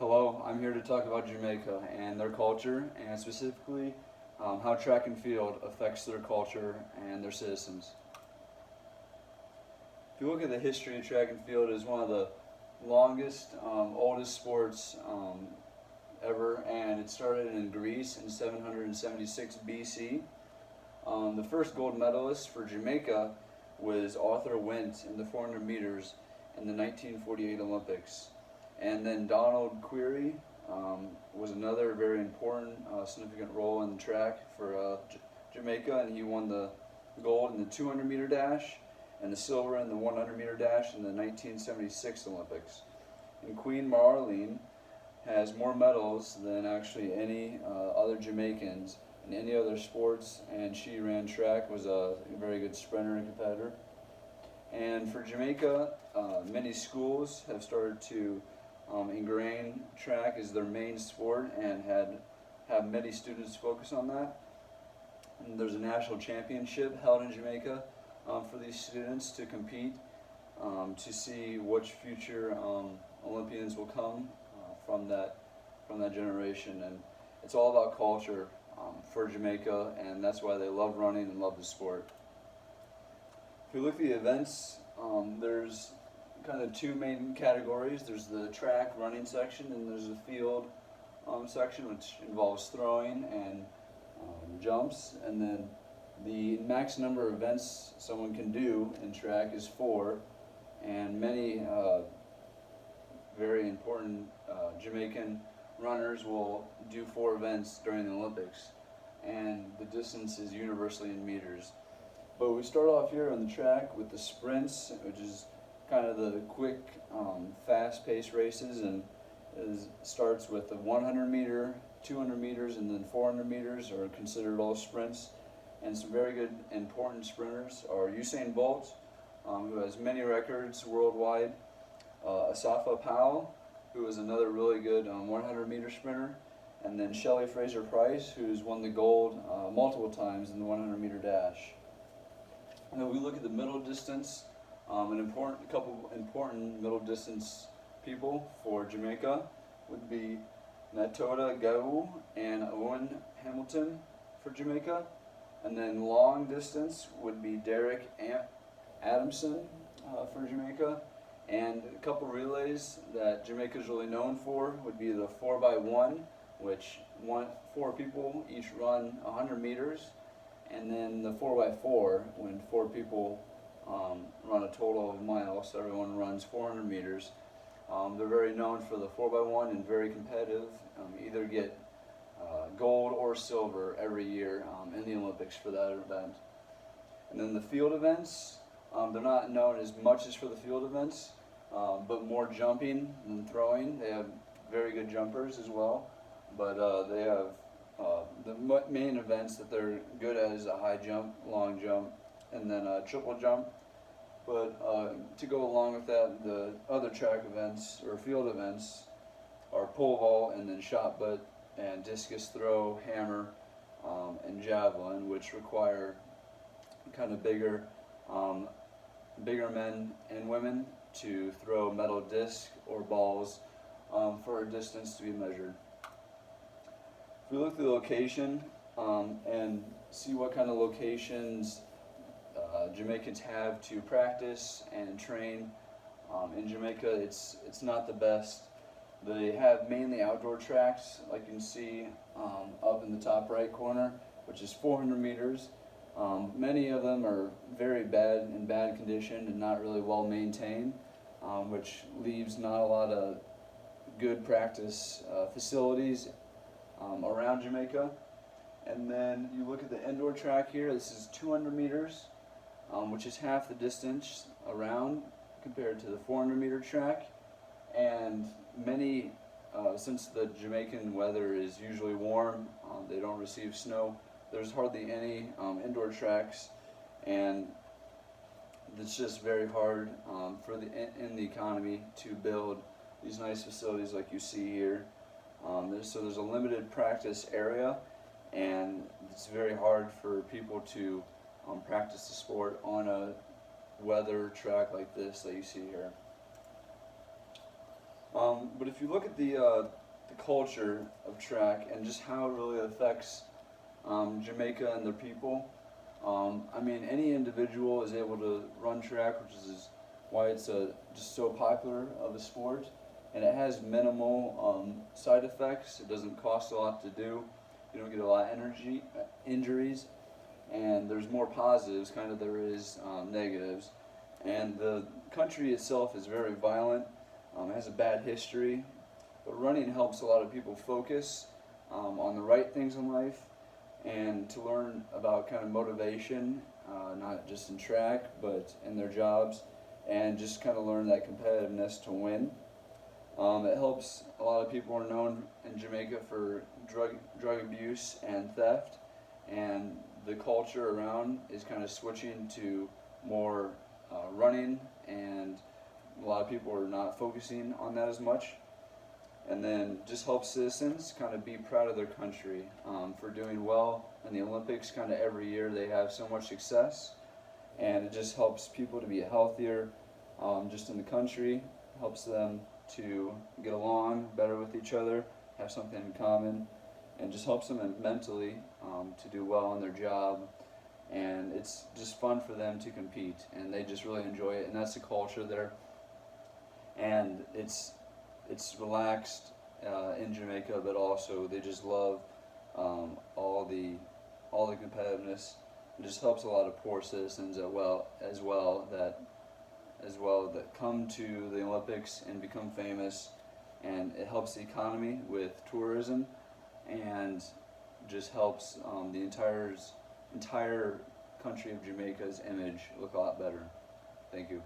Hello, I'm here to talk about Jamaica and their culture, and specifically how track and field affects their culture and their citizens. If you look at the history of track and field, it is one of the longest, oldest sports ever, and it started in Greece in 776 BC. The first gold medalist for Jamaica was Arthur Wint in the 400 meters in the 1948 Olympics. And then Donald Query was another very important, significant role in the track for Jamaica, and he won the gold in the 200 meter dash and the silver in the 100 meter dash in the 1976 Olympics. And Queen Marlene has more medals than actually any other Jamaicans in any other sports, and she ran track, was a very good sprinter and competitor. And for Jamaica, many schools have started to ingrain track as their main sport and have many students focus on that. And there's a national championship held in Jamaica for these students to compete to see which future Olympians will come from that generation. And it's all about culture for Jamaica, and that's why they love running and love the sport. If we look at the events, there's kind of two main categories. There's the track running section, and there's the field section, which involves throwing and jumps. And then the max number of events someone can do in track is 4, and many very important Jamaican runners will do 4 events during the Olympics, and the distance is universally in meters. But we start off here on the track with the sprints, which is kind of the quick, fast-paced races, and starts with the 100 meter, 200 meters, and then 400 meters are considered all sprints. And some very good, important sprinters are Usain Bolt, who has many records worldwide, Asafa Powell, who is another really good 100 meter sprinter, and then Shelley Fraser Price, who's won the gold multiple times in the 100 meter dash. And then we look at the middle distance. A couple important middle distance people for Jamaica would be Natoda Gau and Owen Hamilton for Jamaica. And then long distance would be Derek Adamson for Jamaica. And a couple relays that Jamaica is really known for would be the 4x1, which 4 people each run 100 meters. And then the 4x4, when 4 people run a total of a mile, so everyone runs 400 meters. They're very known for the 4x1 and very competitive, either get gold or silver every year in the Olympics for that event. And then the field events, they're not known as much as for the field events, but more jumping than throwing. They have very good jumpers as well, but they have the main events that they're good at is a high jump, long jump, and then a triple jump. But to go along with that, the other track events or field events are pole vault, and then shot put, and discus throw, hammer, and javelin, which require kind of bigger men and women to throw metal disc or balls for a distance to be measured. If we look at the location and see what kind of locations Jamaicans have to practice and train, in Jamaica it's not the best. They have mainly outdoor tracks, like you can see up in the top right corner, which is 400 meters. Many of them are very bad condition and not really well maintained, which leaves not a lot of good practice facilities around Jamaica. And then you look at the indoor track here. This is 200 meters, which is half the distance around compared to the 400 meter track. And many, since the Jamaican weather is usually warm, they don't receive snow, there's hardly any indoor tracks, and it's just very hard in the economy to build these nice facilities like you see here. So there's a limited practice area, and it's very hard for people to practice the sport on a weather track like this that you see here. But if you look at the culture of track and just how it really affects Jamaica and their people, I mean, any individual is able to run track, which is why it's just so popular of a sport, and it has minimal side effects. It doesn't cost a lot to do. You don't get a lot of injuries, and there's more positives, kind of there is negatives. And the country itself is very violent. It has a bad history, but running helps a lot of people focus on the right things in life and to learn about kind of motivation, not just in track, but in their jobs, and just kind of learn that competitiveness to win. It helps a lot of people are known in Jamaica for drug abuse and theft, and the culture around is kind of switching to more running, and a lot of people are not focusing on that as much. And then just help citizens kind of be proud of their country for doing well in the Olympics. Kind of every year they have so much success, and it just helps people to be healthier just in the country, helps them to get along better with each other, have something in common, and just helps them mentally to do well in their job. And it's just fun for them to compete, and they just really enjoy it, and that's the culture there. And it's relaxed in Jamaica, but also they just love all the competitiveness. It just helps a lot of poor citizens as well that come to the Olympics and become famous, and it helps the economy with tourism, and just helps the entire country of Jamaica's image look a lot better. Thank you.